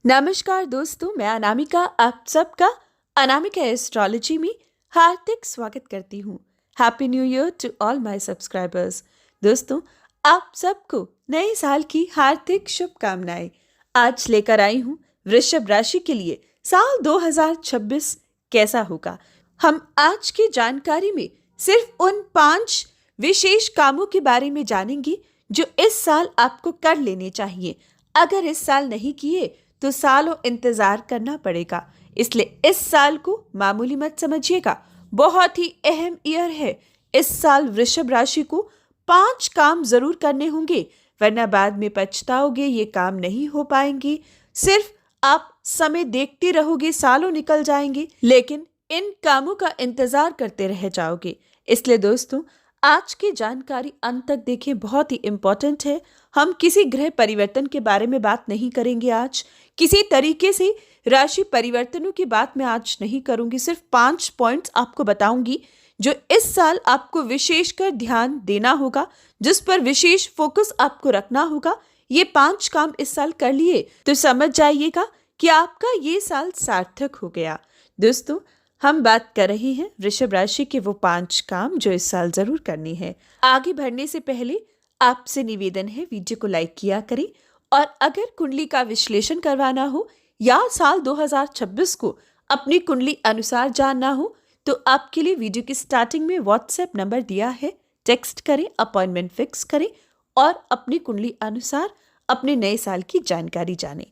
नमस्कार दोस्तों, मैं अनामिका आप सबका अनामिका एस्ट्रोलॉजी में हार्दिक स्वागत करती हूँ। Happy new year to all my subscribers. दोस्तों, आप सबको नए साल की हार्दिक शुभकामनाएं। आज लेकर आई हूँ वृषभ राशि के लिए साल 2026 कैसा होगा। हम आज की जानकारी में सिर्फ उन 5 विशेष कामों के बारे में जानेंगे जो इस साल आपको कर लेने चाहिए। अगर इस साल नहीं किए तो सालों इंतजार करना पड़ेगा, इसलिए इस साल को मामूली मत समझिएगा। बहुत ही अहम ईयर है। इस साल वृषभ राशि को 5 काम जरूर करने होंगे, वरना बाद में पछताओगे, ये काम नहीं हो पाएंगे। सिर्फ आप समय देखते रहोगे, सालों निकल जाएंगे, लेकिन इन कामों का इंतजार करते रह जाओगे। इसलिए दोस्तों, आज की जानकारी अंत तक देखें, बहुत ही इंपॉर्टेंट है। हम किसी ग्रह परिवर्तन के बारे में बात नहीं करेंगे आज, किसी तरीके से राशि परिवर्तनों की बात मैं आज नहीं करूंगी। सिर्फ 5 पॉइंट्स आपको बताऊंगी जो इस साल आपको विशेषकर ध्यान देना होगा, जिस पर विशेष फोकस आपको रखना होगा। ये 5 काम इस साल कर लिए तो समझ जाइएगा कि आपका ये साल सार्थक हो गया। दोस्तों, हम बात कर रहे हैं वृषभ राशि के वो 5 काम जो इस साल जरूर करनी है। आगे बढ़ने से पहले आपसे निवेदन है, वीडियो को लाइक किया करें, और अगर कुंडली का विश्लेषण करवाना हो या साल 2026 को अपनी कुंडली अनुसार जानना हो तो आपके लिए वीडियो की स्टार्टिंग में व्हाट्सएप नंबर दिया है। टेक्स्ट करें, अपॉइंटमेंट फिक्स करें और अपनी कुंडली अनुसार अपने नए साल की जानकारी जानें।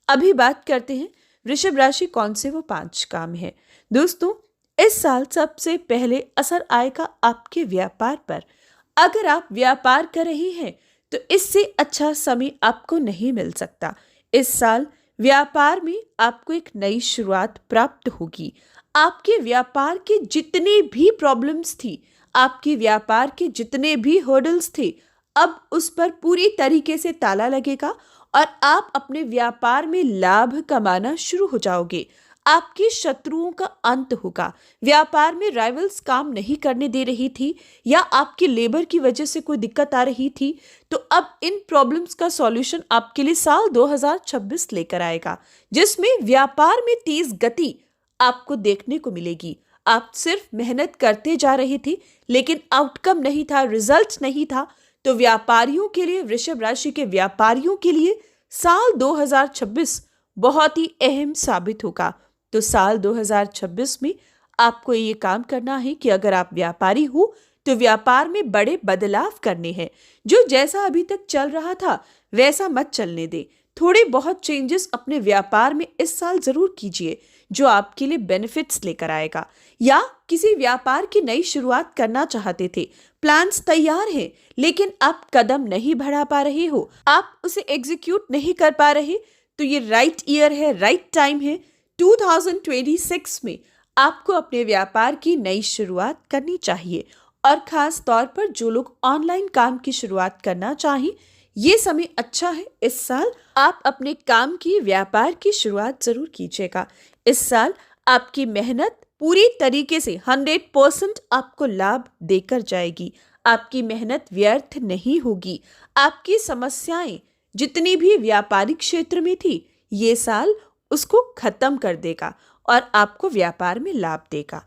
अभी बात करते हैं वृषभ राशि कौन से वो 5 काम है। दोस्तों, इस साल सबसे पहले असर आएगा आपके व्यापार पर। अगर आप व्यापार कर रहे हैं तो इससे अच्छा समय आपको नहीं मिल सकता। इस साल व्यापार में आपको एक नई शुरुआत प्राप्त होगी। आपके व्यापार के जितने भी प्रॉब्लम्स थी, आपके व्यापार के जितने भी हर्डल्स थे, अब उस पर पूरी तरीके से ताला लगेगा और आप अपने व्यापार में लाभ कमाना शुरू हो जाओगे। आपके शत्रुओं का अंत होगा। व्यापार में राइवल्स काम नहीं करने दे रही थी या आपकी लेबर की वजह से कोई दिक्कत आ रही थी, तो अब इन प्रॉब्लम्स का सॉल्यूशन आपके लिए साल 2026 लेकर आएगा, जिसमें व्यापार में तेज गति आपको देखने को मिलेगी। आप सिर्फ मेहनत करते जा रहे थे लेकिन आउटकम नहीं था, रिजल्ट नहीं था। तो व्यापारियों के लिए, वृषभ राशि के व्यापारियों के लिए साल 2026 बहुत ही अहम साबित होगा। तो साल 2026 में आपको ये काम करना है कि अगर आप व्यापारी हो तो व्यापार में बड़े बदलाव करने हैं। जो जैसा अभी तक चल रहा था वैसा मत चलने दे। थोड़े बहुत चेंजेस अपने व्यापार में इस साल जरूर कीजिए जो आपके लिए बेनिफिट्स लेकर आएगा। या किसी व्यापार की नई शुरुआत करना चाहते थे, प्लान्स तैयार हैं लेकिन आप कदम नहीं बढ़ा पा रहे हो, आप उसे एग्जीक्यूट नहीं कर पा रहे, तो ये राइट ईयर है, राइट टाइम है। 2026 में आपको अपने व्यापार की नई शुरुआत करनी चाहिए। और खास तौर पर जो लोग ऑनलाइन काम की शुरुआत करना चाहें, ये समय अच्छा है। इस साल आप अपने काम की, व्यापार की शुरुआत जरूर कीजिएगा। इस साल आपकी मेहनत पूरी तरीके से 100% आपको लाभ देकर जाएगी। आपकी मेहनत व्यर्थ नहीं होगी। आपकी समस्याएं जितनी भी व्यापारिक क्षेत्र में थी, ये साल उसको खत्म कर देगा और आपको व्यापार में लाभ देगा।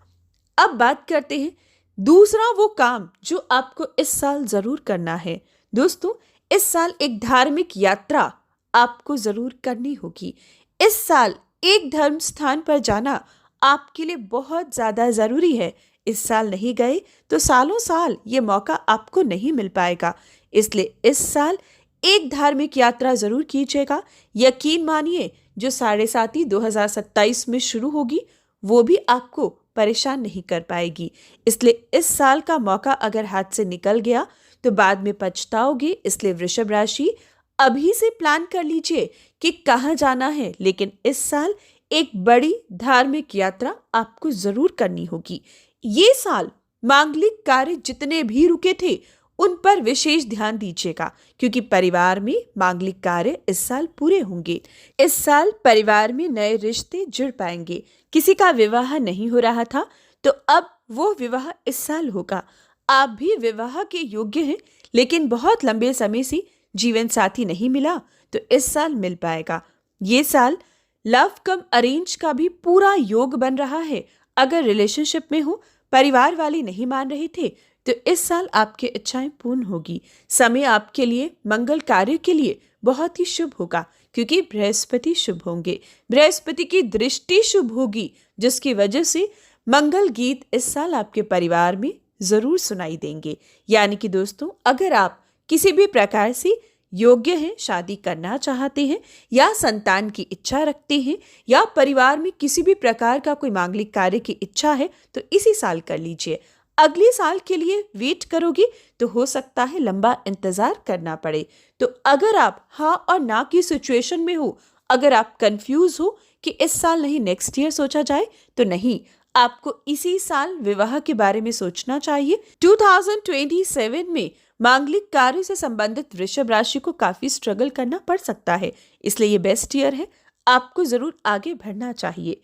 अब बात करते हैं दूसरा वो काम जो आपको इस साल जरूर करना है। दोस्तों, इस साल एक धार्मिक यात्रा आपको जरूर करनी होगी। इस साल एक धर्म स्थान पर जाना आपके लिए बहुत ज्यादा जरूरी है। इस साल नहीं गए तो सालों साल ये मौका आपको नहीं मिल पाएगा। इसलिए इस साल एक धार्मिक यात्रा जरूर कीजिएगा। यकीन मानिए, जो 7.5 2027 में शुरू होगी वो भी आपको परेशान नहीं कर पाएगी। इसलिए इस साल का मौका अगर हाथ से निकल गया तो बाद में पछताओगे। इसलिए वृषभ राशि अभी से प्लान कर लीजिए कि कहाँ जाना है, लेकिन इस साल एक बड़ी धार्मिक यात्रा आपको जरूर करनी होगी। ये साल मांगलिक कार्य जितने भी रुके थे उन पर विशेष ध्यान दीजिएगा, क्योंकि परिवार में मांगलिक कार्य इस साल पूरे होंगे। इस साल परिवार में नए रिश्ते जुड़ पाएंगे। किसी का विवाह नहीं हो रहा था तो अब वो विवाह इस साल होगा। आप भी विवाह के योग्य हैं लेकिन बहुत लंबे समय से जीवन साथी नहीं मिला तो इस साल मिल पाएगा। ये साल लव कम अरेंज का भी पूरा योग बन रहा है। अगर रिलेशनशिप में हो, परिवार वाले नहीं मान रहे थे, तो इस साल आपकी इच्छाएं पूर्ण होगी। समय आपके लिए मंगल कार्य के लिए बहुत ही शुभ होगा, क्योंकि बृहस्पति शुभ होंगे। बृहस्पति की दृष्टि शुभ होगी, जिसकी वजह से मंगल गीत इस साल आपके परिवार में जरूर सुनाई देंगे। यानी कि दोस्तों, अगर आप किसी भी प्रकार से योग्य हैं, शादी करना चाहते हैं, या संतान की इच्छा रखते हैं, या परिवार में किसी भी प्रकार का कोई मांगलिक कार्य की इच्छा है, तो इसी साल कर लीजिए। अगले साल के लिए वेट करोगे तो हो सकता है लंबा इंतजार करना पड़े। तो अगर आप हाँ और ना की सिचुएशन में हो, अगर आप कंफ्यूज हो कि इस साल नहीं नेक्स्ट ईयर सोचा जाए, तो नहीं, आपको इसी साल विवाह के बारे में सोचना चाहिए। 2027 में मांगलिक कार्य से संबंधित वृषभ राशि को काफी स्ट्रगल करना पड़ सकता है, इसलिए ये बेस्ट ईयर है, आपको जरूर आगे बढ़ना चाहिए।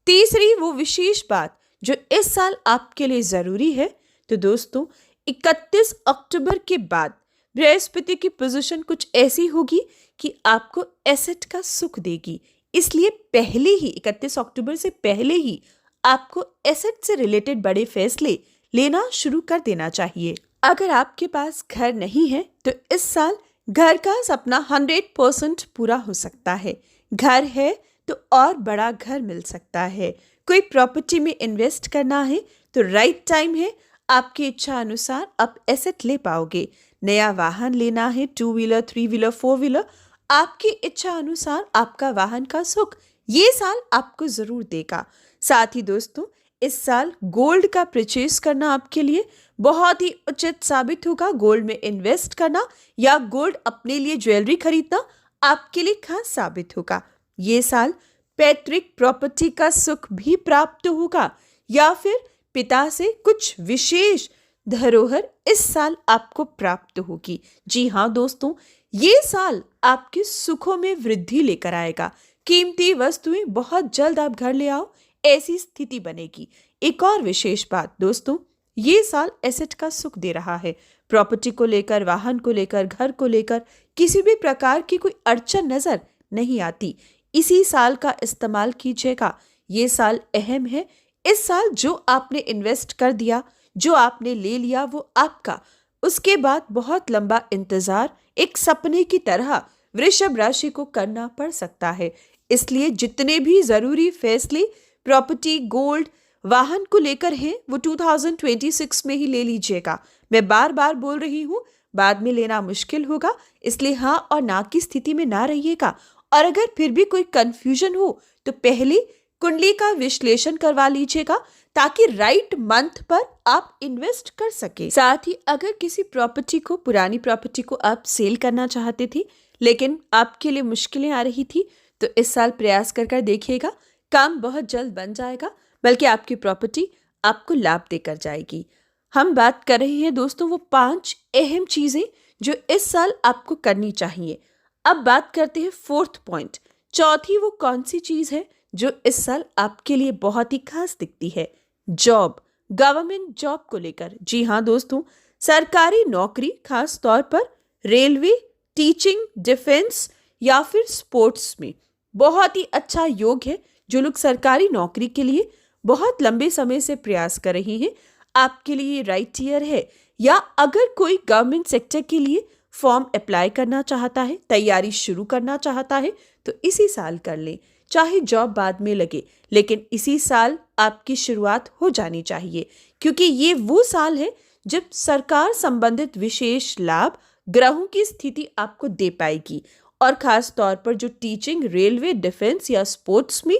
तीसरी वो विशेष बात जो इस साल आपके लिए जरूरी है, तो दोस्तों 31 अक्टूबर के बाद बृहस्पति की पोजीशन कुछ ऐसी होगी कि आपको एसेट का सुख देगी। इसलिए पहले ही 31 अक्टूबर से पहले ही आपको एसेट से रिलेटेड बड़े फैसले लेना शुरू कर देना चाहिए। अगर आपके पास घर नहीं है, तो इस साल घर का सपना 100% पूरा हो सकता है। घर है तो और बड़ा घर मिल सकता है। कोई प्रॉपर्टी में इन्वेस्ट करना है तो राइट टाइम है, आपकी इच्छा अनुसार आप एसेट ले पाओगे। नया वाहन लेना है, 2 व्हीलर, 3 व्हीलर, 4 व्हीलर, आपकी इच्छा अनुसार आपका वाहन का सुख ये साल आपको जरूर देगा। साथ ही दोस्तों, इस साल गोल्ड का परचेज करना आपके लिए बहुत ही उचित साबित होगा। गोल्ड में इन्वेस्ट करना या गोल्ड अपने लिए ज्वेलरी खरीदना आपके लिए खास साबित होगा। ये साल पैतृक प्रॉपर्टी का सुख भी प्राप्त होगा, या फिर पिता से कुछ विशेष धरोहर इस साल आपको प्राप्त होगी। जी हाँ दोस्तों, ये साल आपके सुखों में वृद्धि लेकर आएगा। कीमती वस्तुएं बहुत जल्द आप घर ले आओ, ऐसी स्थिति बनेगी। एक और विशेष बात दोस्तों, ये साल एसेट का सुख दे रहा है। प्रॉपर्टी को लेकर, वाहन को लेकर, घर को लेकर किसी भी प्रकार की कोई अड़चन नजर नहीं आती। इसी साल का इस्तेमाल कीजिएगा। ये साल अहम है। इस साल जो आपने इन्वेस्ट कर दिया, जो आपने ले लिया, वो आपका। उसके बाद बहुत लंबा इंतजार एक सपने की तरह वृषभ राशि को करना पड़ सकता है। इसलिए जितने भी जरूरी फैसले प्रॉपर्टी, गोल्ड, वाहन को लेकर हैं, वो 2026 में ही ले लीजिएगा। मैं बार बार बोल रही हूँ, बाद में लेना मुश्किल होगा, इसलिए हाँ और ना की स्थिति में ना रहिएगा। और अगर फिर भी कोई कंफ्यूजन हो तो पहले कुंडली का विश्लेषण करवा लीजिएगा, ताकि राइट मंथ पर आप इन्वेस्ट कर सके। साथ ही अगर किसी प्रॉपर्टी को, पुरानी प्रॉपर्टी को आप सेल करना चाहते थे, लेकिन आपके लिए मुश्किलें आ रही थी, तो इस साल प्रयास कर देखिएगा, काम बहुत जल्द बन जाएगा, बल्कि आपकी प्रॉपर्टी आपको लाभ देकर जाएगी। हम बात कर रहे हैं दोस्तों वो 5 अहम चीजें जो इस साल आपको करनी चाहिए। अब बात करते हैं 4th पॉइंट, चौथी वो कौन सी चीज है जो इस साल आपके लिए बहुत ही खास दिखती है। जॉब, गवर्नमेंट जॉब को लेकर। जी हाँ दोस्तों, सरकारी नौकरी, खास तौर पर रेलवे, टीचिंग, डिफेंस या फिर स्पोर्ट्स में बहुत ही अच्छा योग है। जो लोग सरकारी नौकरी के लिए बहुत लंबे समय से प्रयास कर रहे हैं, आपके लिए राइट ईयर है। या अगर कोई गवर्नमेंट सेक्टर के लिए फॉर्म अप्लाई करना चाहता है, तैयारी शुरू करना चाहता है, तो इसी साल कर लें। चाहे जॉब बाद में लगे, लेकिन इसी साल आपकी शुरुआत हो जानी चाहिए, क्योंकि ये वो साल है जब सरकार संबंधित विशेष लाभ, ग्रहों की स्थिति आपको दे पाएगी। और खास तौर पर जो टीचिंग, रेलवे, डिफेंस या स्पोर्ट्स में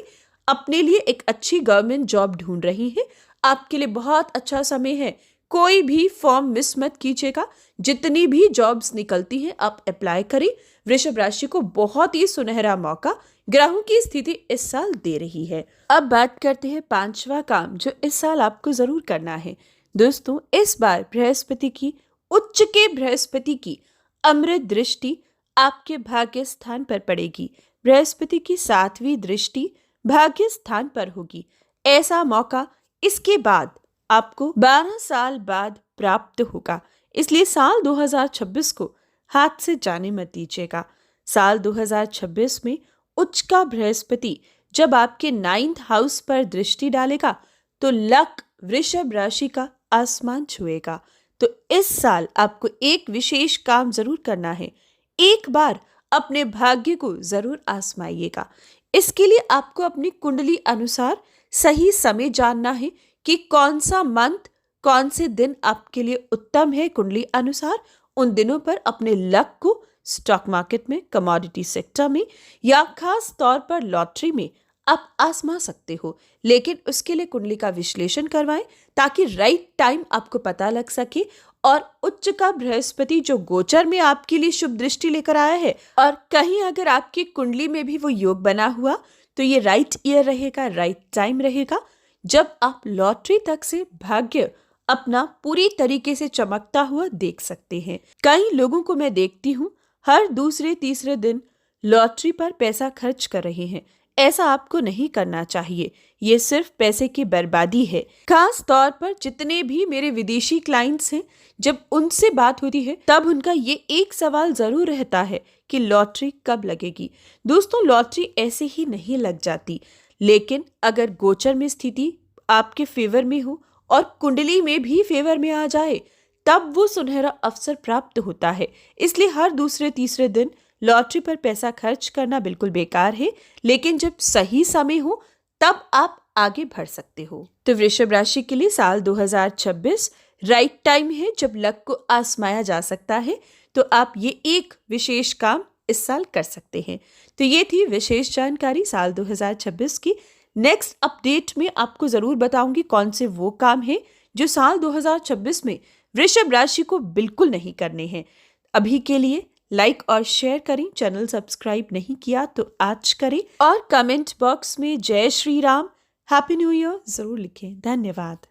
अपने लिए एक अच्छी गवर्नमेंट जॉब ढूंढ रही है, आपके लिए बहुत अच्छा समय है। कोई भी फॉर्म मिस मत कीजिएगा। जितनी भी जॉब्स निकलती हैं आप अप्लाई करें। वृषभ राशि को बहुत ही सुनहरा मौका ग्रहों की स्थिति इस साल दे रही है। अब बात करते हैं 5वां काम जो इस साल आपको जरूर करना है। दोस्तों, इस बार बृहस्पति की, उच्च के बृहस्पति की अमृत दृष्टि आपके भाग्य स्थान पर पड़ेगी। बृहस्पति की 7वीं दृष्टि भाग्य स्थान पर होगी। ऐसा मौका इसके बाद आपको 12 साल बाद प्राप्त होगा। इसलिए साल 2026 को हाथ से जाने मत दीजिएगा। साल 2026 में उच्च का बृहस्पति जब आपके 9th हाउस पर दृष्टि डालेगा तो लक वृषभ राशि का आसमान छुएगा। तो इस साल आपको एक विशेष काम जरूर करना है। एक बार अपने भाग्य को जरूर आजमाइएगा। इसके लिए आपको अपनी कुंडली अनुसार सही समय जानना है कि कौन सा मंथ, कौन से दिन आपके लिए उत्तम है। कुंडली अनुसार उन दिनों पर अपने लक को स्टॉक मार्केट में, कमोडिटी सेक्टर में या खास तौर पर लॉटरी में आप आजमा सकते हो। लेकिन उसके लिए कुंडली का विश्लेषण करवाएं ताकि राइट टाइम आपको पता लग सके। और उच्च का बृहस्पति जो गोचर में आपके लिए शुभ दृष्टि लेकर आया है और कहीं अगर आपकी कुंडली में भी वो योग बना हुआ तो ये राइट ईयर रहेगा, राइट टाइम रहेगा जब आप लॉटरी तक से भाग्य अपना पूरी तरीके से चमकता हुआ देख सकते हैं। कई लोगों को मैं देखती हूँ हर दूसरे तीसरे दिन लॉटरी पर पैसा खर्च कर रहे हैं। ऐसा आपको नहीं करना चाहिए, ये सिर्फ पैसे की बर्बादी है। खास तौर पर जितने भी मेरे विदेशी क्लाइंट्स हैं, जब उनसे बात होती है तब उनका ये एक सवाल जरूर रहता है कि लॉटरी कब लगेगी। दोस्तों, लॉटरी ऐसे ही नहीं लग जाती, लेकिन अगर गोचर में स्थिति आपके फेवर में हो और कुंडली में भी फेवर में आ जाए तब वो सुनहरा अवसर प्राप्त होता है। इसलिए हर दूसरे तीसरे दिन लॉटरी पर पैसा खर्च करना बिल्कुल बेकार है, लेकिन जब सही समय हो तब आप आगे बढ़ सकते हो। तो वृषभ राशि के लिए साल 2026 राइट टाइम है जब लक को आजमाया जा सकता है। तो आप ये एक विशेष काम इस साल कर सकते हैं। तो ये थी विशेष जानकारी साल 2026 की। नेक्स्ट अपडेट में आपको जरूर बताऊंगी कौन से वो काम है जो साल 2026 में वृषभ राशि को बिल्कुल नहीं करने हैं। अभी के लिए लाइक और शेयर करें। चैनल सब्सक्राइब नहीं किया तो आज करें और कमेंट बॉक्स में जय Shri Ram, happy new year जरूर लिखें। धन्यवाद।